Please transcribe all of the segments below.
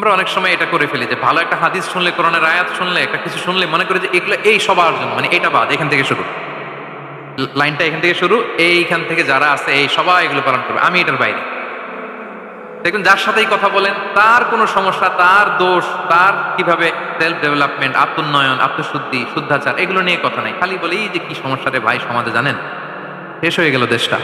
আমরা অনেক সময় এটা করে ফেলি যে ভালো একটা হাদিস শুনলে, কোরআনের আয়াত শুনলে, একটা কিছু শুনলে মনে করি যে এগুলো এই সবার জন্য, মানে এটা বাদ, এখান থেকে শুরু, লাইনটা এখান থেকে শুরু, এইখান থেকে যারা আছে এই সবাই এগুলো পালন করবে, আমি এটার বাইরে। দেখুন যার সাথেই কথা বলেন তার কোনো সমস্যা, তার দোষ, তার কিভাবে সেলফ ডেভেলপমেন্ট, আত্মোন্নয়ন, আত্মশুদ্ধি, শুদ্ধাচার, এগুলো নিয়ে কথা নাই, খালি বলেই যে কি সমস্যা রে ভাই সমাজে, জানেন শেষ হয়ে গেল দেশটা।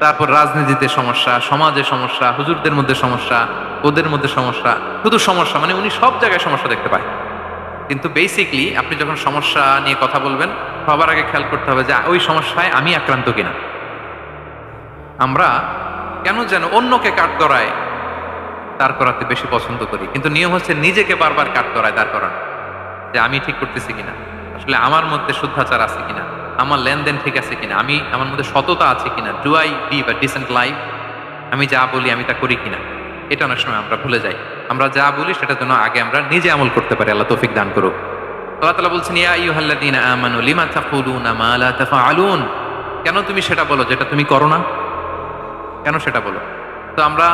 তারপর রাজনীতিতে সমস্যা, সমাজে সমস্যা, হুজুরদের মধ্যে সমস্যা, ওদের মধ্যে সমস্যা, শুধু সমস্যা, মানে উনি সব জায়গায় সমস্যা দেখতে পায়। কিন্তু বেসিকলি আপনি যখন সমস্যা নিয়ে কথা বলবেন, সবার আগে খেয়াল করতে হবে যে ওই সমস্যায় আমি আক্রান্ত কিনা। আমরা কেন যেন অন্যকে কাট করায় দাঁড় করাতে বেশি পছন্দ করি, কিন্তু নিয়ম হচ্ছে নিজেকে বারবার কাট করায় দাঁড় করানো, যে আমি ঠিক করতেছি কিনা, আসলে আমার মধ্যে শুদ্ধাচার আছে কিনা, আমার লেনদেন ঠিক আছে কিনা, আমি আমার মধ্যে সততা আছে কিনা, do I live a decent life, আমি যা বলি আমি তা করি কিনা। এটা অনেক সময় আমরা ভুলে যাই। আমরা যা বলি সেটার জন্য আগে আমরা নিজে আমল করতে পারি। আল্লাহ তৌফিক দান করুক। আল্লাহ তাআলা বলছেন, ইয়া আইয়ুহাল্লাযীনা আমানু লিমা তাকুলুনা মা লা তাফআলুন, কেন তুমি সেটা বলো যেটা তুমি করো না, কেন সেটা বলো। তো আমরা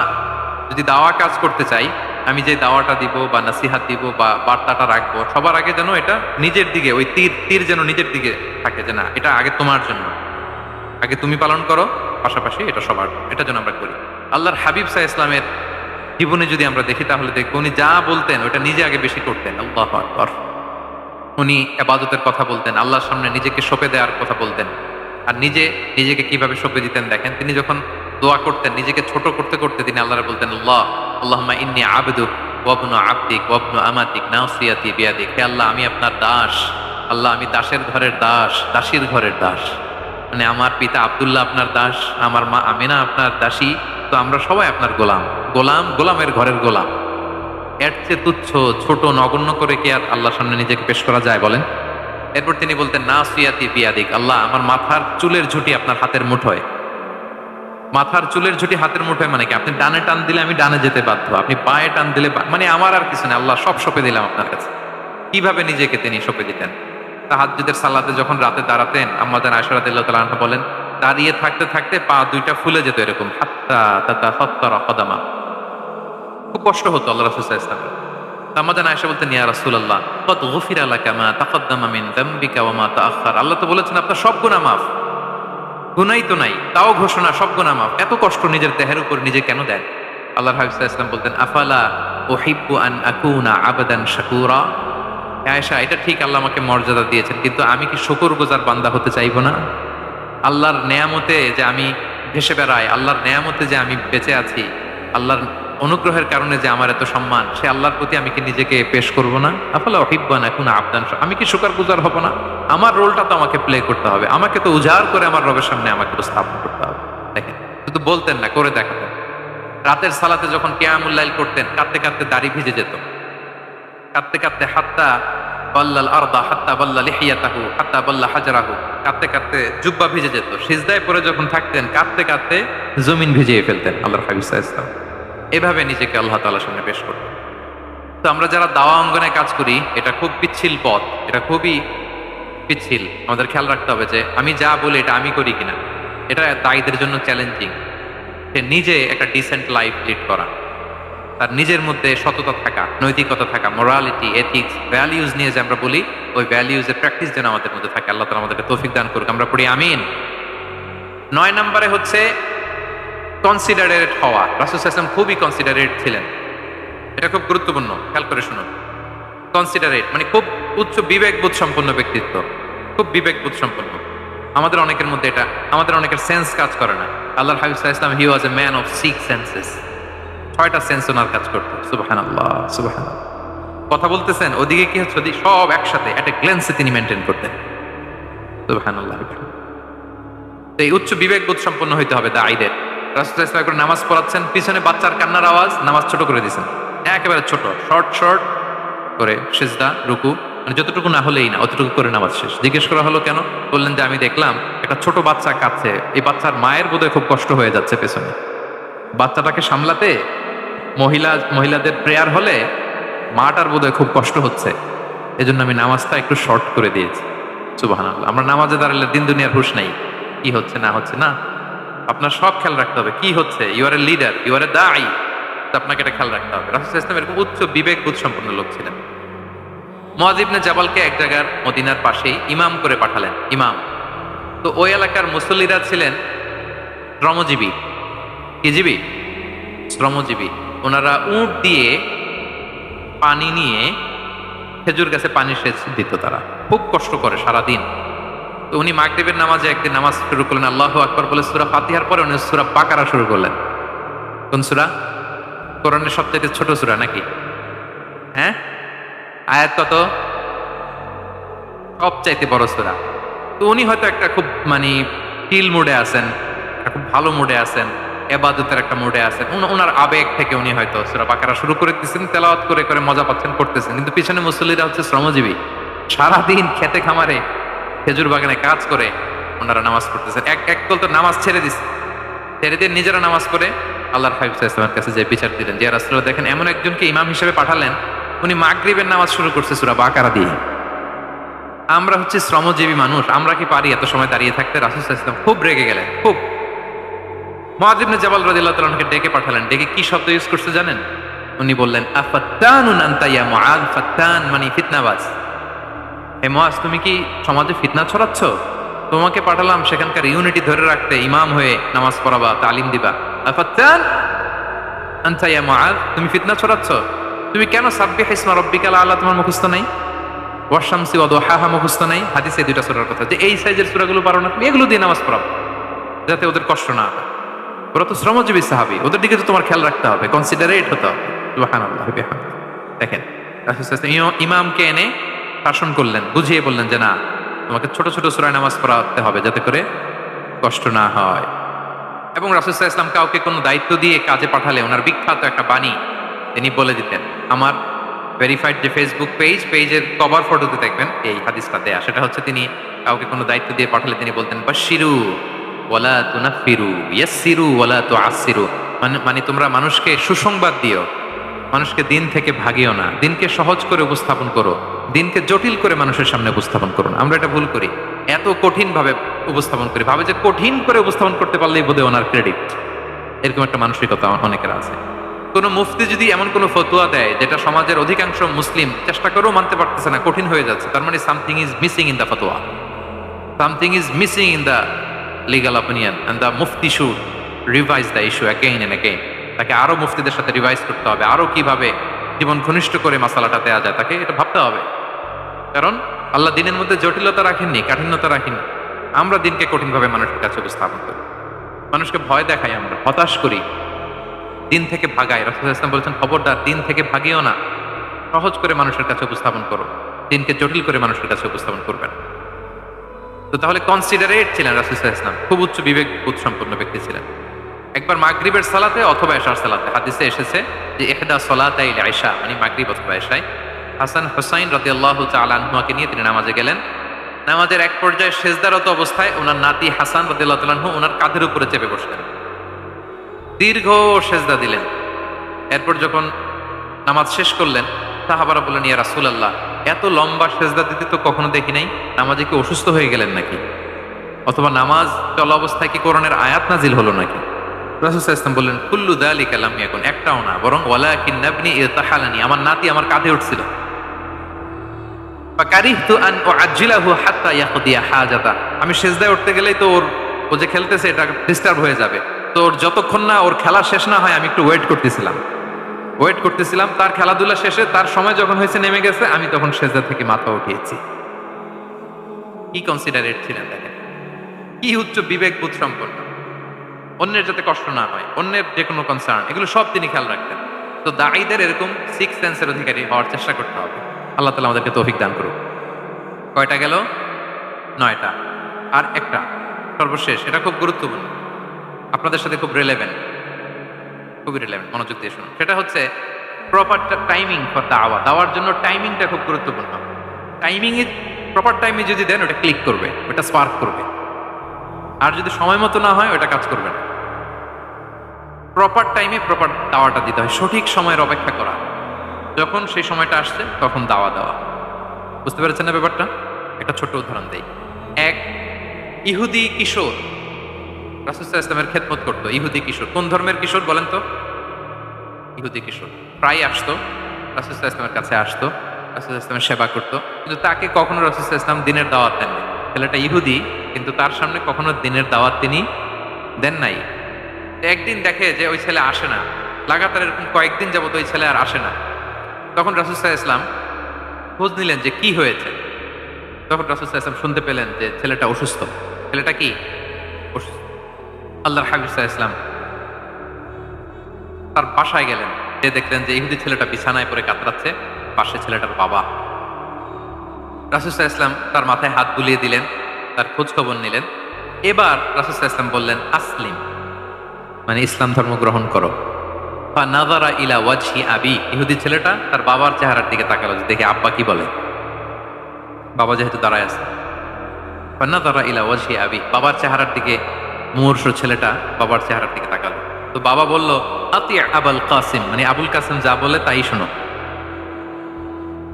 যদি দাওয়া কাজ করতে চাই, আমি যে দাওয়াটা দিব বা নসিহাত দিব বা বার্তাটা রাখবো, সবার আগে যেন এটা নিজের দিকে, ওই তীর তীর যেন নিজের দিকে থাকে, যে না এটা আগে তোমার জন্য, আগে তুমি পালন করো, পাশাপাশি এটা সবার জন্য। এটা যেন আমরা করি। আল্লাহর হাবিব সাল্লাল্লাহু আলাইহি ইসলামের জীবনে যদি আমরা দেখি তাহলে দেখবো উনি যা বলতেন ওটা নিজে আগে বেশি করতেন। আল্লাহু আকবার। উনি ইবাদতের কথা বলতেন, আল্লাহর সামনে নিজেকে সঁপে দেওয়ার কথা বলতেন। আর নিজেকে কিভাবে সঁপে দিতেন দেখেন, তিনি যখন দোয়া করতেন নিজেকে ছোট করতে করতে তিনি আল্লাহরে বলতেন, আল্লাহুম্মা ইন্নী আবদুক ওয়া ইবনু আবদিক ওয়া ইবনু আমাতিক নাসিয়াতি বিয়াদিক, হে আল্লাহ আমি আপনার দাস, আল্লাহ আমি দাসের ঘরের দাস, দাসীর ঘরের দাস। মানে আমার পিতা আব্দুল্লাহ আপনার দাস, আমার মা আমিনা আপনার দাসী, তো আমরা সবাই আপনার গোলাম, গোলামের ঘরের গোলাম। এর চেয়ে তুচ্ছ, ছোট, নগণ্য করে কি আর আল্লাহর সামনে নিজেকে পেশ করা যায় বলেন? এরপর তিনি বলতেন, নাসিয়াতি বিয়াদিক, আল্লাহ আমার মাথার চুলের ঝুঁটি আপনার হাতের মুঠোয়। মাথার চুলের ঝুঁটি হাতের মুঠোয় মানে কি, আপনি ডানে টান দিলে আমি ডানে যেতে বাধ্য, আপনি বাঁয়ে টান দিলে মানে আমার আর কিছু না, আল্লাহ সব সঁপে দিলাম আপনার কাছে। কিভাবে নিজেকে তিনি সঁপে দিতেন? তাহাজ্জুদের সালাতে যখন রাতে দাঁড়াতেন, আম্মা জান আয়েশা রাদিয়াল্লাহু তাআলা আনহা বলেন, দাঁড়িয়ে থাকতে থাকতে পা দুইটা ফুলে যেত এরকম, হাত্তা তাতাফাত্তারা কদামা, খুব কষ্ট হতো আল্লাহ রাসূল সাল্লাল্লাহু আলাইহি ওয়াসাল্লাম। আম্মা জান আয়েশা বলতেন, ইয়া রাসূলুল্লাহ ক্বাদ গুফিরা লাকা মা তাকাদ্দামা মিন যামবিকা ওয়া মা তাআখার, আল্লাহ তো বলেছেন আপনার সব গুনাহ মাফ, গুনাই তো নাই, তাও ঘোষণা সব গুনাহ মাফ, এত কষ্ট নিজের দেহের উপর নিজে কেন দেন? আল্লাহর হাবিব সাল্লাল্লাহু আলাইহি ওয়াসাল্লাম বলতেন, আফালা উহিব্বু আন আকুনা আবদান শাকুরা, আয়েশা এটা ঠিক আল্লাহ আমাকে মর্যাদা দিয়েছেন, কিন্তু আমি কি শুকরগুজার বান্দা হতে চাইবো না? আল্লাহর নেয়ামতে যে আমি ভেসে বেড়াই, আল্লাহর নেয়ামতে যে আমি বেঁচে আছি, আল্লাহর অনুগ্রহের কারণে যে আমার এত সম্মান, সে আল্লাহর প্রতি আমি কি নিজেকে পেশ করব না? আফালা উহিব্বু আন আকুনা আবদান, আমি কি শুকরগুজার হব না? আমার রোলটা তো আমাকে প্লে করতে হবে, আমাকে তো উজাড় করে আমার রবের সামনে আমাকে উপস্থাপন করতে হবে। দেখেন, শুধু বলতেন না, করে দেখাতেন। রাতের সালাতে যখন কিয়ামুল লাইল করতেন, কাঁদতে কাঁদতে দাড়ি ভিজে যেত, কাঁদতে কাঁদতে হাত্তা বাল্লাল আরদা হাত্তা বাল্লা লিহিয়াতাহু হাত্তা বাল্লা হাজরাহু, কাঁদতে কাঁদতে জুব্বা ভিজে যেত। সিজদায় পড়ে যখন থাকতেন কাঁদতে কাঁদতে জমিন ভিজিয়ে ফেলতেন আল্লাহর হাবিব সাল্লাল্লাহু আলাইহি ওয়াসাল্লাম। এভাবে নিজেকে আল্লাহ তাআলার সামনে পেশ করতেন। তো আমরা যারা দাওয়া অঙ্গনে কাজ করি, এটা খুব পিচ্ছিল পথ, এটা খুবই পিচ্ছিল। আমাদের খেয়াল রাখতে হবে যে আমি যা বলি এটা আমি করি কিনা। এটা দায়ীদের জন্য চ্যালেঞ্জিং, সে নিজে একটা ডিসেন্ট লাইফ লিড করা, তার নিজের মধ্যে সততা থাকা, নৈতিকতা থাকা, মোরালিটি, এথিক্স, ভ্যালিউজ নিয়ে যে আমরা বলি, ওই ভ্যালিউজের প্র্যাকটিস যেন আমাদের মধ্যে থাকে। আল্লাহ তাআলা আমাদেরকে তৌফিক দান করুক, আমরা পড়ি আমিন। 9 নম্বরে হচ্ছে কনসিডারেট হওয়া। রাসূল সাল্লাল্লাহু আলাইহি ওয়াসাল্লাম খুবই কনসিডারেট ছিলেন, এটা খুব গুরুত্বপূর্ণ, খেয়াল করে শুনুন। কনসিডারেট মানে খুব উচ্চ বিবেকবোধ সম্পন্ন ব্যক্তিত্ব, খুব বিবেকবোধ সম্পন্ন। আমাদের অনেকের মধ্যে এটা, আমাদের অনেকের সেন্স কাজ করে না। আল্লাহর হাবিব সাল্লাল্লাহু আলাইহি ওয়াসাল্লাম, he was a man of 6 senses, 6টা সেন্স ওনার কাজ করতো। সুবহানাল্লাহ, সুবহানাল্লাহ। কথা বলতেছেন, ওদিকে কি হচ্ছে, ওদিকে সব একসাথে একটা গ্ল্যান্সে তিনি মেনটেন করতেন। সুবহানাল্লাহ। তো এই উচ্চ বিবেকবোধ সম্পন্ন হইতে হবে দাঈদের। রাসূল সাল্লাল্লাহু আলাইহি ওয়াসাল্লাম নামাজ পড়াচ্ছেন, পিছনে বাচ্চার কান্নার আওয়াজ, নামাজ ছোট করে দিয়েছেন, একেবারে ছোট, শর্ট করে সিজদা, রুকু, মানে যতটুকু না হলেই না, অতটুকু করে নামাজ শেষ। জিজ্ঞেস করা হলো কেন? বললেন যে আমি দেখলাম একটা ছোট বাচ্চা কাঁদছে, এই বাচ্চার মায়ের বোধহয় খুব কষ্ট হয়ে যাচ্ছে পেছনে, বাচ্চাটাকে সামলাতে মহিলাদের প্রেয়ার হলে মাটার বোধহয় খুব কষ্ট হচ্ছে, এজন্য আমি নামাজটা একটু শর্ট করে দিয়েছি। সুবহানাল্লাহ। আমরা নামাজে দাঁড়ালে দিন দুনিয়ার হুঁশ নাই, কি হচ্ছে না হচ্ছে না, আপনার সব খেয়াল রাখতে হবে। কি হচ্ছে? You are a leader, you are a দাঈ, আপনাকে এটা খেয়াল রাখতে হবে। রাসূল সাল্লাল্লাহু আলাইহি ওয়াসাল্লাম এরকম উচ্চ বিবেক বোধ সম্পন্ন লোক ছিলেন। মুআয ইবনে জাবালকে এক জায়গার মদিনার পাশেই ইমাম করে পাঠালেন, ইমাম। তো ওই এলাকার মুসল্লিরা ছিলেন শ্রমজীবী। কি জীবী? শ্রমজীবী। ওনারা উট দিয়ে পানি নিয়ে খেজুর গাছে পানি সেচ দিত, তারা খুব কষ্ট করে সারাদিন। তো উনি মাগরিবের নামাজে একদিন নামাজ শুরু করলেন, আল্লাহু আকবার বলে সূরা ফাতিহার পরে উনি সূরা বাকারা শুরু করলেন। কোন সূরা? কোরআনের সবচেয়ে ছোট সূরা নাকি? হ্যাঁ, আয়াত কত? সবচাইতে বড় সূরা। তো উনি হয়তো একটা খুব ফিল মুডে আছেন, একটা খুব ভালো মুডে আছেন, এবাদতের একটা মুডে আছেন। ওনার আবেগ থেকে উনি হয়তো সূরা বাকারা শুরু করে দিচ্ছেন, তেলাওয়াত করে করে মজা পাচ্ছেন, করতেছেন। কিন্তু পিছনে মুসল্লিরা হচ্ছে শ্রমজীবী, সারাদিন খেতে খামারে খেজুর বাগানে কাজ করে ওনারা নামাজ পড়তেছেন। একদল তো নামাজ ছেড়ে দিচ্ছে, ছেড়ে দিয়ে নিজেরা নামাজ পড়ে আল্লাহর হাবিব সাল্লাল্লাহু আলাইহি ওয়াসাল্লামের কাছে যে বিচার দিলেন যে রাসূলুল্লাহ দেখেন এমন একজনকে ইমাম হিসেবে পাঠালেন, উনি মাগরিবের নামাজ শুরু করছে সূরা বাকারা দিয়ে। আমরা হচ্ছে শ্রমজীবী মানুষ, আমরা কি পারি এত সময় দাঁড়িয়ে থাকতে? রাসূল সাল্লাল্লাহু আলাইহি ওয়াসাল্লাম খুব রেগে গেলেন, খুব। মুআয ইবনে জাবাল রাদিয়াল্লাহু তাআলা আনহুকে ডেকে পাঠালেন। ডেকে কি শব্দ ইউজ করতে জানেন? উনি বললেন, আফাত্তানুন আনতা ইয়া মুআয। ফাত্তান মানে ফিতনাবাজ। হে মুআয, তুমি কি সমাজে ফিতনা ছড়াচ্ছ? তোমাকে পাঠালাম সেখানকার ইউনিটি ধরে রাখতে, ইমাম হয়ে নামাজ পড়াবা, তালিম দিবা। আফাত্তান আনতা ইয়া মুআয, তুমি ফিতনা ছড়াচ্ছ? তুমি কেন সাব্বিহ ইসমা রাব্বিকাল আলা তোমার মুখস্থ নাই? ওয়াশ-শামসি ওয়া দুহাহা মুখস্থ নাই? হাদিসে দুইটা সূরার কথা, যে এই সাইজের সূরাগুলো পারো না, তুমি এগুলো দিয়ে নামাজ পড়াও যাতে ওদের কষ্ট না হয়। ওরা তো শ্রমজীবী সাহাবী, ওদের দিকে তো তোমার খেয়াল রাখতে হবে, কনসিডারেট হতে হবে। সুবহানাল্লাহ। দেখেন রাসূল সাল্লাল্লাহু আলাইহি ওয়াসাল্লাম ইমামকে এনে শাসন করলেন, বুঝিয়ে বললেন যে না, তোমাকে ছোট ছোট সূরায় নামাজ পড়াতে হবে যাতে করে কষ্ট না হয়। এবং রাসূল সাল্লাল্লাহু আলাইহি ওয়াসাল্লাম কাউকে কোনো দায়িত্ব দিয়ে কাজে পাঠালে ওনার বিখ্যাত একটা বাণী তিনি বলে দিতেন। আমার ভেরিফাইড যে ফেসবুক পেজের কভার ফটোতে দেখবেন এই হাদিসটা দেয়া। সেটা হচ্ছে তিনি কাউকে কোনো দায়িত্ব দিয়ে পাঠালে তিনি বলতেন, বাশশিরু ওয়ালা তুনাফিরু, ইয়াসসিরু ওয়ালা তুআসসিরু। মানে তোমরা মানুষকে সুসংবাদ দিও, মানুষকে দিন থেকে ভাগিও না, দিনকে সহজ করে উপস্থাপন করো, দিনকে জটিল করে মানুষের সামনে উপস্থাপন করো না। আমরা এটা ভুল করি, এত কঠিন ভাবে উপস্থাপন করি, ভাবে যে কঠিন করে উপস্থাপন করতে পারলেই বোধহয় ওনার ক্রেডিট। এরকম একটা মানসিকতা অনেকের আছে। কোনো মুফতি যদি এমন কোনো ফতোয়া দেয় যেটা সমাজের অধিকাংশ মুসলিম চেষ্টা করেও মানতে পারতেছে না, কঠিন হয়ে যাচ্ছে, তার মানে something is missing in the ফতোয়া, something is missing in the legal opinion, and the মুফতি should revise the issue again and again. তাকে আরো মুফতিদের সাথে রিভাইজ করতে হবে, আরো কিভাবে জীবন ঘনিষ্ঠ করে মাসালাটা দেয়া যায় তাকে এটা ভাবতে হবে। কারণ আল্লাহ দিনের মধ্যে জটিলতা রাখেননি, কাঠিন্যতা রাখেননি। আমরা দিনকে কঠিনভাবে মানুষের কাছে উপস্থাপন করি, মানুষকে ভয় দেখাই, আমরা হতাশ করি, দিন থেকে ভাগাই। রাসূল সাল্লাল্লাহু আলাইহি ওয়াসাল্লাম বলেছেন, খবরদার দিন থেকে ভাগিও না, সহজ করে মানুষের কাছে উপস্থাপন করো, দিনকে জটিল করে মানুষের কাছে উপস্থাপন করবেন। তো তাহলে কনসিডারেট ছিলেন রাসূল সাল্লাল্লাহু আলাইহি ওয়াসাল্লাম, খুব উচ্চ বিবেক বোধ সম্পন্ন ব্যক্তি ছিলেন। একবার মাগরিবের সালাতে অথবা এশার সালাতে হাদিসে এসেছে যে ইহদা সালাতাইল ইশা মানে মাগরিব অথবা এশায় হাসান হুসাইন রাদিয়াল্লাহু তাআলা আনহুকে নিয়ে তিনি নামাজে গেলেন। নামাজের এক পর্যায়ে সেজদারত অবস্থায় ওনার নাতি হাসান রাদিয়াল্লাহু তাআলা আনহু ওনার কাঁধের উপরে চেপে বসলেন, দীর্ঘ সেজদা দিলেন। এরপর যখন নামাজ শেষ করলেন, সাহাবারা বললেন, ইয়া রাসূলুল্লাহ, এত লম্বা সেজদা দিতে তো কখনো দেখি নাই, নামাজে কি অসুস্থ হয়ে গেলেন নাকি? অথবা নামাজ চলা অবস্থায় কি কোরআনের আয়াত নাজিল হলো নাকি? রাসূল সাল্লাল্লাহু আলাইহি ওয়াসাল্লাম বললেন, কুল্লু যালিকা লাম ইয়াকুন, একটাও না, বরং ওয়ালাকিন নাবনি ইরতাহালানি, আমার নাতি আমার কাঁধে উঠছিল। ফাকারিহতু আন উআজ্জিলাহু হাত্তা ইয়াকদিয়া হাজাতা, আমি সেজদায় উঠতে গেলেই তো ও যে খেলতেছে এটা ডিস্টার্ব হয়ে যাবে, তো ওর যতক্ষণ না ওর খেলা শেষ না হয় আমি একটু ওয়েট করতেছিলাম। তার খেলাধুলা শেষে তার সময় যখন হয়েছে নেমে গেছে, আমি তখন সেজদা থেকে মাথা উঠিয়েছি। কি কনসিডারেট ছিলেন দেখেন, কি উচ্চ বিবেক বোধ সম্পন্ন, অন্যের যাতে কষ্ট না হয়, অন্যের যে কোনো কনসার্ন, এগুলো সব তিনি খেয়াল রাখতেন। তো দাঈদের এরকম সিক্স সেন্সের অধিকারী হওয়ার চেষ্টা করতে হবে। আল্লাহ তাআলা আমাদেরকে তৌফিক দান করুক। কয়টা গেল? 9টা। আর একটা সর্বশেষ, এটা খুব গুরুত্বপূর্ণ, আপনাদের সাথে খুবই রিলেভেন্ট, মনোযোগ দিয়ে শুনুন। সেটা হচ্ছে প্রপার টাইমিং ফর দাওয়া। দাওয়ার জন্য টাইমিংটা খুব গুরুত্বপূর্ণ। টাইমিং এ প্রপার টাইমে যদি দেন, ওটা ক্লিক করবে, ওটা স্পার্ক করবে। আর যদি সময় মতো না হয়, ওটা কাজ করবে না। প্রপার টাইমে প্রপার দাওয়াটা দিতে হয়, সঠিক সময়ের অপেক্ষা করা, যখন সেই সময়টা আসছে তখন দাওয়া দেওয়া। বুঝতে পেরেছেন না ব্যাপারটা? একটা ছোট্ট উদাহরণ দেই। এক ইহুদি কিশোর রাসূল সাল্লাল্লাহু আলাইহি ওয়াসাল্লামের খেদমত করতো। ইহুদি কিশোর, কোন ধর্মের কিশোর বলেন তো? ইহুদি কিশোর প্রায় আসতো রাসূল সাল্লাল্লাহু আলাইহি ওয়াসাল্লামের কাছে, আসতো রাসূল সাল্লাল্লাহু আলাইহি ওয়াসাল্লামের সেবা করতো, কিন্তু তাকে কখনো রাসূল সাল্লাল্লাহু আলাইহি ওয়াসাল্লাম দিনের দাওয়াত দেননি। ছেলেটা ইহুদি, কিন্তু তার সামনে কখনো দিনের দাওয়াত তিনি দেন নাই। একদিন দেখে যে ওই ছেলে আসে না, লাগাতার এরকম কয়েকদিন যাবত ওই ছেলে আর আসে না। তখন রাসূল সাল্লাল্লাহু আলাইহি ওয়াসাল্লাম খোঁজ নিলেন যে কি হয়েছে। তখন রাসূল সাল্লাল্লাহু আলাইহি ওয়াসাল্লাম শুনতে পেলেন যে ছেলেটা অসুস্থ। ছেলেটা কি অসুস্থ? আল্লাহর হাবিব সাল্লাল্লাহু আলাইহি ওয়াসাল্লাম তার বাসায় গেলেন, যে দেখলেন যে ইহুদি ছেলেটা বিছানায় পড়ে কাতরাচ্ছে, পাশে ছেলেটার বাবা। রাসূল সাল্লাল্লাহু আলাইহি ওয়াসাল্লাম তার মাথায় হাত বুলিয়ে দিলেন, তার খোঁজ খবর নিলেন। এবার রাসূল সাল্লাল্লাহু আলাইহি ওয়াসাল্লাম বললেন আসলিম, মানে ইসলাম ধর্ম গ্রহণ করো। ফানাযারা ইলা ওয়াজহি আবি, ইহুদি ছেলেটা তার বাবার চেহারার দিকে তাকালো যে দেখে আব্বা কি বলে। বাবা যেহেতু দাঁড়ায় আছে, ফানাযারা ইলা ওয়াজহি আবি, বাবার চেহারার দিকে মুমূর্ষ ছেলেটা বাবার চেহারার দিকে তাকালো। তো বাবা বলল আতি আবুল কাসিম, মানে আবুল কাসিম যা বলে তাই শোনো।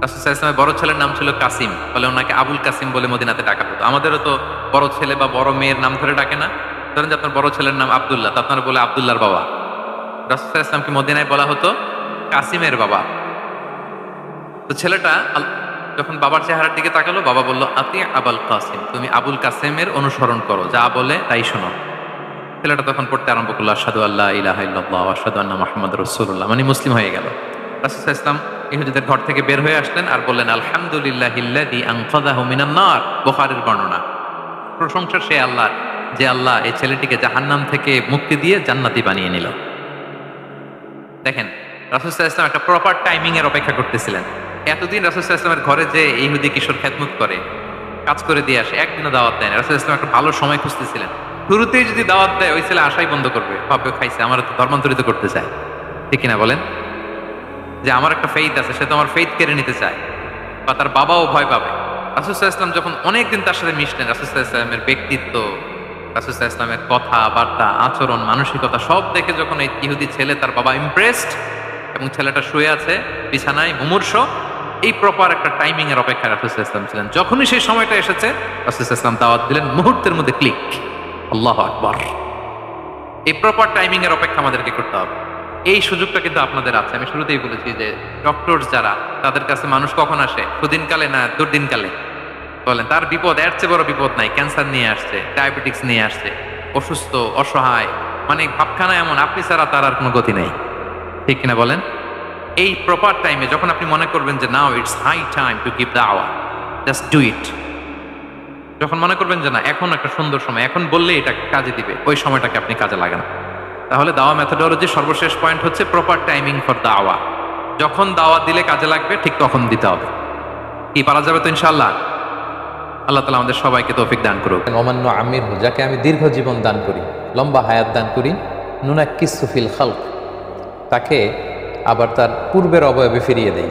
রাসূল সাল্লাল্লাহু আলাইহি ওয়াসাল্লামের বড় ছেলের নাম ছিল কাসিম, ফলে ওনাকে আবুল কাসিম বলে মদিনাতে ডাকা হতো। আমাদেরও তো বড় ছেলে বা বড় মেয়ের নাম ধরে ডাকে না? ধরেন যে আপনার বড় ছেলের নাম আব্দুল্লাহ, তা আপনারা বলে আব্দুল্লাহর বাবা। রাসূল সাল্লাল্লাহু আলাইহি ওয়াসাল্লামকে মদিনায় বলা হতো কাসিমের বাবা। তো ছেলেটা যখন বাবার চেহারার দিকে তাকালো, বাবা বলল আতি আবুল কাসিম, তুমি আবুল কাসিমের অনুসরণ করো, যা বলে তাই শোনো। ছেলেটা তখন পড়তে আরম্ভ করলো আশহাদু আল্লা ইলাহা ইল্লাল্লাহ ওয়া আশহাদু আন্না মুহাম্মাদুর রাসূলুল্লাহ, মানে মুসলিম হয়ে গেল। রাসূল সাল্লাল্লাহু আলাইহি ওয়াসাল্লাম ইহুদিদের ঘর থেকে বের হয়ে আসলেন আর বললেন আলহামদুলিল্লাহিল্লাযী আনকাযাহু মিনান নার, বুখারীর বর্ণনা। প্রশংসা সে আল্লাহর, যে আল্লাহ এই ছেলেটিকে জাহান্নাম থেকে মুক্তি দিয়ে জান্নাতি বানিয়ে নিল। দেখেন রাসূল সাল্লাল্লাহু আলাইহি ওয়াসাল্লাম একটা প্রপার টাইমিং এর অপেক্ষা করতেছিলেন। এতদিন রাসূল সাল্লাল্লাহু আলাইহি ওয়াসাল্লামের ঘরে যে ইহুদি কিশোর খেদমত করে, কাজ করে দিয়ে আসে, একদিনও দাওয়াত দেয় না। রাসূল সাল্লাল্লাহু আলাইহি ওয়াসাল্লাম একটা ভালো সময় খুঁজতেছিলেন। শুরুতেই যদি দাওয়াত দেয়, ওই ছেলে আশাই বন্ধ করবে, ভাববে খাইছে, আমার তো ধর্মান্তরিত করতে চায়, ঠিক কিনা বলেন? যে আমার একটা ফেইথ আছে, সে তো আমার ফেইথ কেড়ে নিতে চায়, বা তার বাবাও ভয় পাবে। রাসূল সাল্লাল্লাহু আলাইহি ওয়াসাল্লাম যখন অনেকদিন তার সাথে মিশলেন, রাসূল সাল্লাল্লাহু আলাইহি ওয়াসাল্লামের ব্যক্তিত্ব, রাসূল সাল্লাল্লাহু আলাইহি ওয়াসাল্লামের কথাবার্তা, আচরণ, মানসিকতা সব দেখে যখন এই ইহুদি ছেলে, তার বাবা ইমপ্রেসড, এবং ছেলেটা শুয়ে আছে বিছানায় মুমূর্ষ, এই প্রপার একটা টাইমিং এর অপেক্ষায় রাসূল সাল্লাল্লাহু আলাইহি ওয়াসাল্লাম ছিলেন। যখনই সেই সময়টা এসেছে, রাসূল সাল্লাল্লাহু আলাইহি ওয়াসাল্লাম দাওয়াত দিলেন, মুহূর্তের মধ্যে ক্লিক। আল্লাহু আকবার। এই প্রপার টাইমিং এর অপেক্ষা আমাদেরকে করতে হবে। এই সুযোগটা কিন্তু আপনাদের আছে। আমি শুরুতেই বলেছি যে ডক্টর যারা, তাদের কাছে মানুষ কখন আসে? সুদিনকালে না দুর্দিনকালে? বলেন, তার বিপদ এর চেয়ে বড় বিপদ নাই। ক্যান্সার নিয়ে আসছে, ডায়াবেটিক্স নিয়ে আসছে, অসুস্থ, অসহায়, মানে ভাবখানা এমন, আপনি ছাড়া তার আর কোনো গতি নেই, ঠিক কিনা বলেন? এই প্রপার টাইমে যখন আপনি মনে করবেন যে now it's high time to give দাওয়া, জাস্ট ডু ইট। যখন মনে করবেন যে না এখন একটা সুন্দর সময়, এখন বললে এটা কাজে দিবে, ওই সময়টাকে আপনি কাজে লাগান। তাহলে দাওয়া মেথোডোলজি সর্বশেষ পয়েন্ট হচ্ছে প্রপার টাইমিং ফর দাওয়া। যখন দাওয়া দিলে কাজে লাগবে, ঠিক তখন দিতে হবে। কি পারা যাবে তো ইনশাআল্লাহ? আল্লাহ তাআলা আমাদের সবাইকে তৌফিক দান করুক। অমান্য আমির, যাকে আমি দীর্ঘ জীবন দান করি, লম্বা হায়াত দান করি, নুনাক্কিসু ফিল খালক, তাকে আবার তার পূর্বের অবয়বে ফিরিয়ে দেই,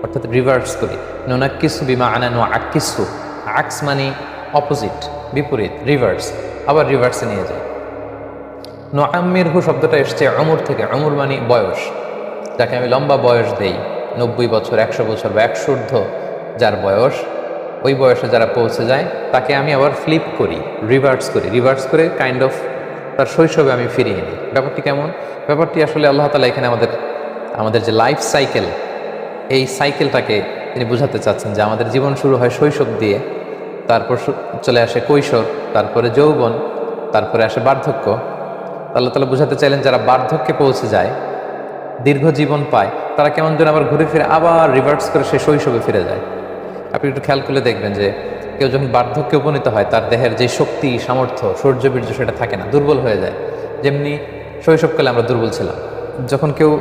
অর্থাৎ রিভার্স করি। নুনাক্কিসু বিমা আনা নুআক্কিসু, আকস মানে অপোজিট, বিপরীত, রিভার্স, আবার রিভার্সে নিয়ে যায়। নুআম্মিরহু শব্দটা এসছে উমর থেকে। উমর মানে বয়স, যাকে আমি লম্বা বয়স দেই, 90 বছর, 100 বছর বা 100 ঊর্ধ্ব যার বয়স, ওই বয়সে যারা পৌঁছে যায়, তাকে আমি আবার ফ্লিপ করি, রিভার্স করি। রিভার্স করে কাইন্ড অফ তার শৈশবে আমি ফিরিয়ে নিই। ব্যাপারটি কেমন? ব্যাপারটি আসলে আল্লাহ তাআলা এখানে আমাদের যে লাইফ সাইকেল, এই সাইকেলটাকে তিনি বোঝাতে চাচ্ছেন যে আমাদের জীবন শুরু হয় শৈশব দিয়ে, তারপর চলে আসে কৈশোর, তারপরে যৌবন, তারপরে আসে বার্ধক্য। আল্লাহ তাআলা বোঝাতে চাইলেন যারা বার্ধক্যে পৌঁছে যায়, দীর্ঘ জীবন পায়, তারা কেমন যেন আবার ঘুরে ফিরে আবার রিভার্স করে সে শৈশবে ফিরে যায়। আপনি একটু খেয়াল করলে দেখবেন যে কেউ যখন বার্ধক্যে উপনীত হয়, তার দেহের যে শক্তি, সামর্থ্য, শৌর্যবীর্য সেটা থাকে না, দুর্বল হয়ে যায়। যেমনি শৈশবকালে আমরা দুর্বল ছিলাম, যখন কেউ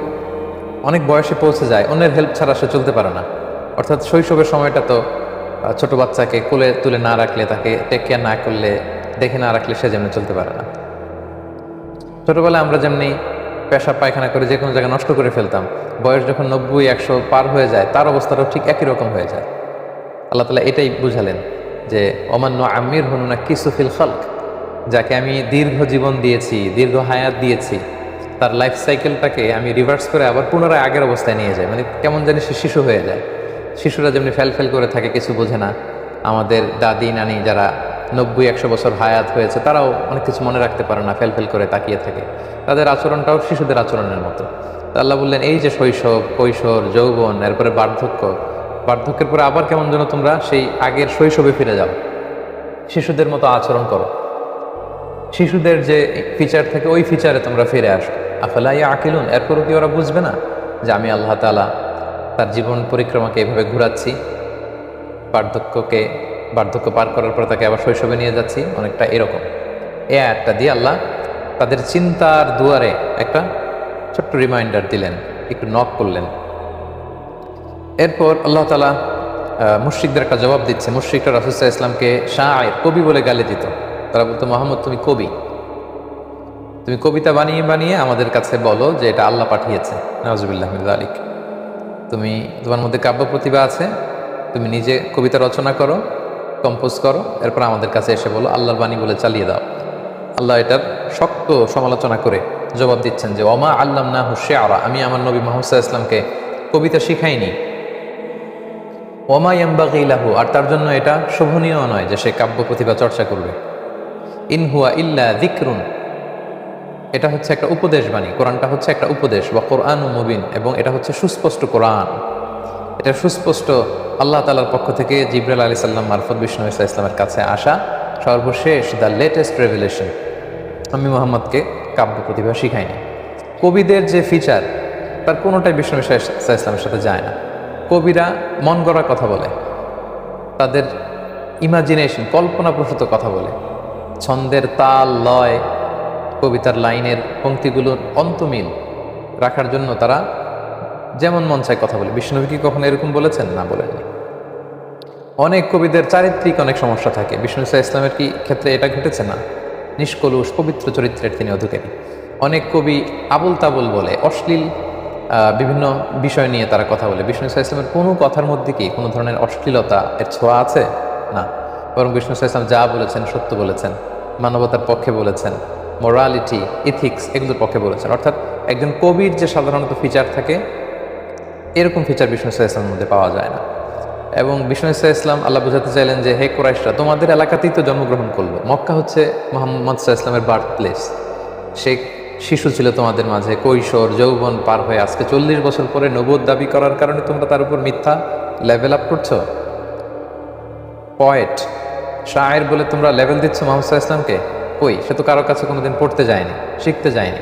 অনেক বয়সে পৌঁছে যায়, অন্যের হেল্প ছাড়া সে চলতে পারে না। অর্থাৎ শৈশবের সময়টা তো ছোট বাচ্চাকে কোলে তুলে না রাখলে, তাকে টেক কেয়ার না করলে, দেখে না রাখলে সে যেমনি চলতে পারে না। ছোটবেলায় আমরা যেমনি পেশাব পায়খানা করে যে কোনো জায়গায় নষ্ট করে ফেলতাম, বয়স যখন 90-100 পার হয়ে যায়, তার অবস্থাটাও ঠিক একই রকম হয়ে যায়। আল্লাহ তাআলা এটাই বুঝালেন যে অমান্য আমির নুনাক্কিসু ফিল খালক, যাকে আমি দীর্ঘ জীবন দিয়েছি, দীর্ঘ হায়াত দিয়েছি, তার লাইফ সাইকেলটাকে আমি রিভার্স করে আবার পুনরায় আগের অবস্থায় নিয়ে যাই। মানে কেমন জানি সে শিশু হয়ে যায়। শিশুরা যেমনি ফেল করে থাকে, কিছু বোঝে না। আমাদের দাদি নানি যারা 90-100 বছর হায়াত হয়েছে, তারাও অনেক কিছু মনে রাখতে পারে না, ফেল করে তাকিয়ে থাকে। তাদের আচরণটাও শিশুদের আচরণের মতো। তা আল্লাহ বললেন, এই যে শৈশব, কৈশোর, যৌবন, এরপরে বার্ধক্য, বার্ধক্যের পরে আবার কেমন যেন তোমরা সেই আগের শৈশবে ফিরে যাও, শিশুদের মতো আচরণ করো, শিশুদের যে ফিচার থাকে ওই ফিচারে তোমরা ফিরে আসো। আফালা ইয়াকিলুন, এরপরও কি ওরা বুঝবে না যে আমি আল্লাহ তাআলা তার জীবন পরিক্রমাকে এভাবে ঘুরাচ্ছি, বার্ধক্য পার করার পর তাকে আবার শৈশবে নিয়ে যাচ্ছি, অনেকটা এরকম। এ আয়াতটা দিয়ে আল্লাহ তাদের চিন্তার দুয়ারে একটা ছোট্ট রিমাইন্ডার দিলেন, একটু নক করলেন। এরপর আল্লাহ তাআলা মুশরিকদের একটা জবাব দিচ্ছে। মুশরিকরা রাসূল সাল্লাল্লাহু আলাইহি ইসলামকে শাআইর, কবি বলে গালি দিত। তারা বলতো, মুহাম্মদ তুমি কবি, তুমি কবিতা বানিয়ে বানিয়ে আমাদের কাছে বলো যে এটা আল্লাহ পাঠিয়েছে। নাউজুবিল্লাহ মিন যালিক। তুমি, তোমার মধ্যে কাব্য প্রতিভা আছে, তুমি নিজে কবিতা রচনা করো, কম্পোজ করো, এরপর আমাদের কাছে এসে বলো আল্লাহর বাণী বলে চালিয়ে দাও। আল্লাহ এটার শক্ত সমালোচনা করে জবাব দিচ্ছেন যে ওমা আল্লামনাহু শি'রা, আমি আমার নবী মুহাম্মদ সাল্লাল্লাহু আলাইহি ওয়াসাল্লামকে কবিতা শিখাইনি। ওমা ইয়ামবাগি লাহু, আর তার জন্য এটা শোভনীয় নয় যে সে কাব্য প্রতিভা চর্চা করবে। ইন হুয়া ইল্লা যিকরুন, এটা হচ্ছে একটা উপদেশ বাণী, কোরআনটা হচ্ছে একটা উপদেশ। ওয়া কুরআনুম মুবিন, এবং এটা হচ্ছে সুস্পষ্ট কোরআন, এটা সুস্পষ্ট আল্লাহ তাআলার পক্ষ থেকে জিবরাইল আলাইহিস সালাম মারফত বিষ্ণু ঈসা ইসলামের কাছে আসা সর্বশেষ, দ্য লেটেস্ট রেভেলেশন। আমি মুহাম্মদকে কাব্য প্রতিভা শিখাইনি। কবিদের যে ফিচার, তার কোনোটাই বিষ্ণু ঈসা ইসলামের সাথে যায় না। কবিরা মন গড়া কথা বলে, তাদের ইমাজিনেশন, কল্পনাপ্রসূত কথা বলে, ছন্দের তাল লয়, কবিতার লাইনের পংক্তিগুলোর অন্তমিল রাখার জন্য তারা যেমন মন চায় কথা বলে। বিষ্ণুনবী কি কখনো এরকম বলেছেন? না, বলেননি। অনেক কবিদের চারিত্রিক অনেক সমস্যা থাকে। বিষ্ণু ঈসা ইসলামের কি ক্ষেত্রে এটা ঘটেছে? না। নিষ্কলুষ পবিত্র চরিত্রের তিনি অধিকারী। অনেক কবি আবুল তাবুল বলে, অশ্লীল বিভিন্ন বিষয় নিয়ে তারা কথা বলে। বিষ্ণু ঈসা ইসলামের কোনো কথার মধ্যে কি কোনো ধরনের অশ্লীলতা এর ছোঁয়া আছে? না। বরং বিষ্ণু ঈসা ইসলাম যা বলেছেন সত্য বলেছেন, মানবতার পক্ষে বলেছেন, মোরালিটি, ইথিক্স এগুলোর পক্ষে বলেছেন। অর্থাৎ একজন কবির যে সাধারণত ফিচার থাকে, এরকম ফিচার বিষ্ণু ঈসা ইসলামের মধ্যে পাওয়া যায় না। এবং বিষ্ণু ঈসা ইসলাম আল্লাহ বোঝাতে চাইলেন যে হে কুরাইশরা, তোমাদের এলাকাতেই তো জন্মগ্রহণ করলো, মক্কা হচ্ছে মুহাম্মদ সাল্লাল্লাহু আলাইহি ইসলামের বার্থ প্লেস। সে শিশু ছিল তোমাদের মাঝে, কৈশোর যৌবন পার হয়ে আজকে 40 বছর পরে নবুয়ত দাবি করার কারণে তোমরা তার উপর মিথ্যা লেভেল আপ করছো। পয়েট, শায়ের বলে তোমরা লেভেল দিচ্ছ মুহাম্মদ সাল্লাল্লাহু আলাইহি ইসলামকে। কই, সে তো কারো কাছে কোনোদিন পড়তে যায়নি, শিখতে যায়নি।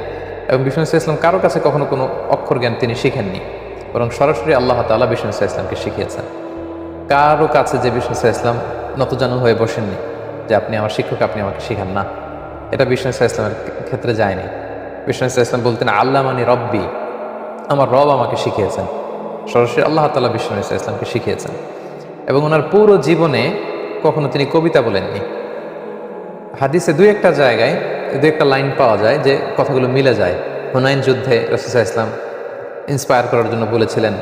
এবং বিষ্ণু ঈসা ইসলাম কারো কাছে কখনো কোনো অক্ষর জ্ঞান তিনি শিখেননি, বরং সরাসরি আল্লাহ তাআলা বিষ্ণু ঈসা ইসলামকে শিখিয়েছেন। কারো কাছে যে বিষ্ণু ঈসা ইসলাম নতজানু হয়ে বসেননি যে আপনি আমার শিক্ষক, আপনি আমাকে শিখান না, এটা বিষ্ণু ঈসা ইসলামের ক্ষেত্রে যায়নি। বিষ্ণু ঈসা ইসলাম বলতেন আল্লামানি রব্বি, আমার রব আমাকে শিখিয়েছেন। সরাসরি আল্লাহ তাআলা বিষ্ণু ঈসা ইসলামকে শিখিয়েছেন। এবং ওনার পুরো জীবনে কখনো তিনি কবিতা বলেননি। হাদিসে দুই একটা জায়গায় দুই একটা লাইন পাওয়া যায় যে কথাগুলো মিলে যায়। হুনাইন যুদ্ধে রাসূল সাল্লাল্লাহু আলাইহি ওয়াসাল্লাম ইন্সপায়ার করার জন্য বলেছিলেন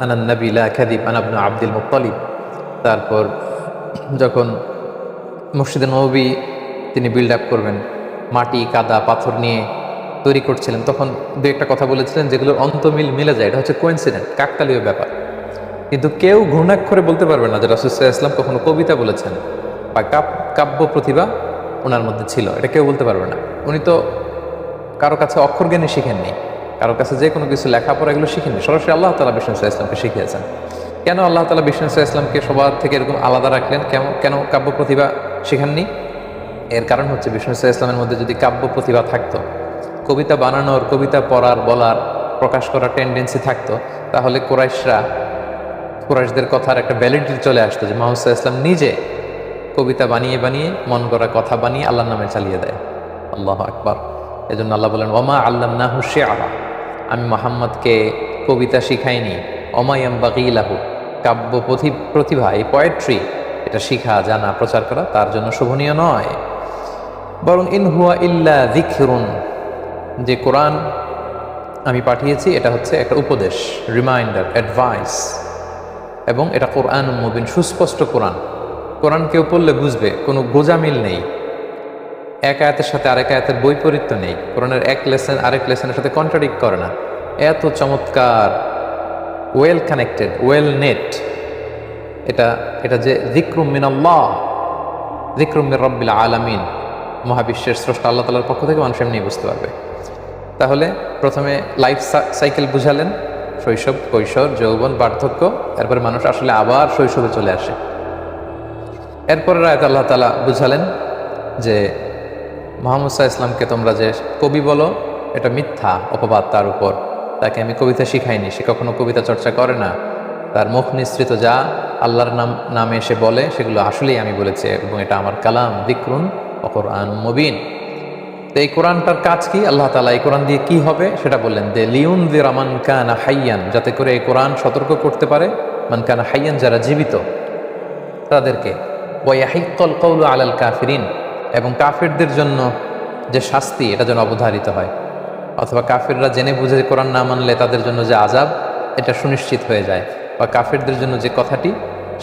আনান নবী লা কাযিব আনা ইবনু আব্দুল মুত্তালিব। তারপর যখন মসজিদে নববী তিনি বিল্ড আপ করবেন, মাটি কাদা পাথর নিয়ে তৈরি করছিলেন, তখন দু একটা কথা বলেছিলেন যেগুলোর অন্তমিল মিলে যায়। এটা হচ্ছে কোইন্সিডেন্ট, কাকতালীয় ব্যাপার। কিন্তু কেউ ঘূর্ণাক্ষরে বলতে পারবে না যে রাসূল সাল্লাল্লাহু আলাইহি ওয়াসাল্লাম কখনো কবিতা বলেছেন বা কাব্য প্রতিভা ওনার মধ্যে ছিল, এটা কেউ বলতে পারবে না। উনি তো কারো কাছে অক্ষর জ্ঞানী শিখেননি, কারো কাছে যে কোনো কিছু লেখাপড়া এগুলো শিখেননি, সরাসরি আল্লাহ তাআলা বিষ্ণু ঈসা ইসলামকে শিখিয়েছেন। কেন আল্লাহ তাআলা বিষ্ণু ঈসা ইসলামকে সবার থেকে এরকম আলাদা রাখলেন? কেন কাব্য প্রতিভা শিখাননি? এর কারণ হচ্ছে বিষ্ণু ঈসা ইসলামের মধ্যে যদি কাব্য প্রতিভা থাকতো, কবিতা বানানোর, কবিতা পড়ার, বলার, প্রকাশ করার টেন্ডেন্সি থাকতো, তাহলে কুরাইশদের কথার একটা ভ্যালিডিটি চলে আসতো যে মুহাম্মদ সাল্লাল্লাহু আলাইহি ওয়াসাল্লাম নিজে কবিতা বানিয়ে বানিয়ে, মন গড়া কথা বানিয়ে আল্লাহর নামে চালিয়ে দেয়। আল্লাহু আকবার। এজন্য আল্লাহ বলেন ওমা আল্লামনাহু শি'রা, আমি মুহাম্মদকে কবিতা শিখাইনি। ওমা ইয়ামবাগি লাহু, কাব্য প্রতিভা, এই পোয়েট্রি, এটা শিখা, জানা, প্রচার করা তার জন্য শোভনীয় নয়। বরং ইন হুয়া ইল্লা যিকরুন, যে কোরআন আমি পাঠিয়েছি এটা হচ্ছে একটা উপদেশ, রিমাইন্ডার, অ্যাডভাইস। এবং এটা কোরআনুম মুবিন, সুস্পষ্ট কোরআন। কোরআন কেউ পড়লে বুঝবে, কোনো গোজামিল নেই, এক আয়াতের সাথে আরেক আয়াতের বৈপরীত্য নেই, কোরআনের এক লেসন আরেক লেসনের সাথে কন্ট্রাডিক্ট করে না। এত চমৎকার, ওয়েল কানেক্টেড, ওয়েল নেট। এটা যে যিকরুম মিনাল্লাহ, যিকরুম মির রাব্বিল আলামিন, মহাবিশ্বের স্রষ্টা আল্লাহ তাআলার পক্ষ থেকে মানুষ এমনি বুঝতে পারবে। তাহলে প্রথমে লাইফ সাইকেল বুঝালেন, শৈশব, কৈশোর, যৌবন, বার্ধক্য, এরপরে মানুষ আসলে আবার শৈশবে চলে আসে। এরপরে আয়াত আল্লাহ তাআলা বুঝালেন যে মুহাম্মদ সাল্লাল্লাহু আলাইহি ওয়াসাল্লামকে তোমরা যে কবি বলো, এটা মিথ্যা অপবাদ তার উপর। তাকে আমি কবিতা শিখাইনি, সে কখনো কবিতা চর্চা করে না। তার মুখ নিঃসৃত যা আল্লাহর নামে এসে বলে সেগুলো আসলেই আমি বলেছি, এবং এটা আমার কালাম, যিকরুন ওয়া কুরআনুম মুবিন। তো এই কোরআনটার কাজ কি? আল্লাহ তাআলা এই কোরআন দিয়ে কি হবে সেটা বললেন, যে লিউনযিরা মান কানা হাইয়ান, যাতে করে এই কোরআন সতর্ক করতে পারে মান কানা হাইয়ান, যারা জীবিত তাদেরকে, ওয়া ইয়াহিক্কাল কাউলু আলাল কাফিরিন, এবং কাফিরদের জন্য যে শাস্তি এটা যেন অবধারিত হয়, অথবা কাফিররা জেনে বুঝে কোরআন না মানলে তাদের জন্য যে আযাব এটা সুনিশ্চিত হয়ে যায়, বা কাফিরদের জন্য যে কথাটি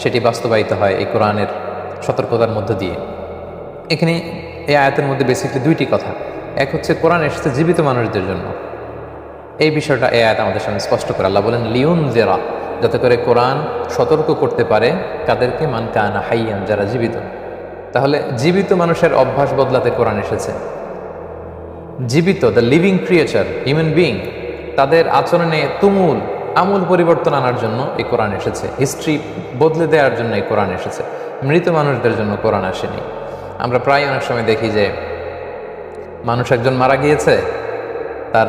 সেটি বাস্তবায়িত হয় এই কোরআনের সতর্কতার মধ্য দিয়ে। এখানে এই আয়াতের মধ্যে বেসিক্যালি দুইটি কথা। এক হচ্ছে কোরআন এসেছে জীবিত মানুষদের জন্য, এই বিষয়টা এই আয়াত আমাদের সামনে স্পষ্ট করে। আল্লাহ বলেন লিউনযিরা, যাতে করে কোরআন সতর্ক করতে পারে কাদেরকে? মান কানা হাইয়ান, যারা জীবিত। তাহলে জীবিত মানুষের অভ্যাস বদলাতে কোরআন এসেছে। জীবিত, the living creature, human being, তাদের আচরণে তুমুল আমূল পরিবর্তন আনার জন্য এই কোরআন এসেছে। হিস্ট্রি বদলে দেওয়ার জন্য এই কোরআন এসেছে, মৃত মানুষদের জন্য কোরআন আসেনি। আমরা প্রায় অনেক সময় দেখি যে মানুষ একজন মারা গিয়েছে, তার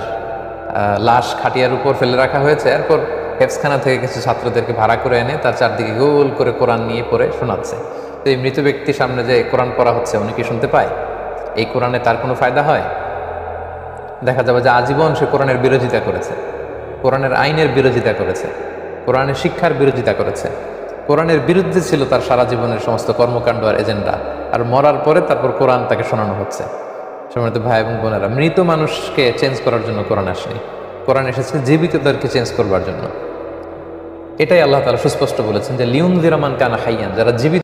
লাশ খাটিয়ার উপর ফেলে রাখা হয়েছে, এরপর হেফজখানা থেকে কিছু ছাত্রদেরকে ভাড়া করে এনে তার চারদিকে গোল করে কোরআন নিয়ে পড়ে শোনাচ্ছে। তো এই মৃত ব্যক্তির সামনে যে কোরআন পড়া হচ্ছে, উনি কি শুনতে পায়? এই কোরআনে তার কোনো ফায়দা হয়? দেখা যাবে যে আজীবন সে কোরআনের বিরোধিতা করেছে, কোরআনের আইনের বিরোধিতা করেছে, কোরআনের শিক্ষার বিরোধিতা করেছে, কোরআনের বিরুদ্ধে ছিল তার সারা জীবনের সমস্ত কর্মকাণ্ড আর এজেন্ডা। আর মরার পরে তারপর কোরআন তাকে শোনানো হচ্ছে। সম্মানিত ভাই এবং বোনেরা, মৃত মানুষকে চেঞ্জ করার জন্য কোরআন আসেনি, কোরআন এসেছে জীবিতদেরকে চেঞ্জ করবার জন্য। এটাই আল্লাহ তাআলা সুস্পষ্ট বলেছেন যে লিউনযিরা মান কানা হাইয়ান, যারা জীবিত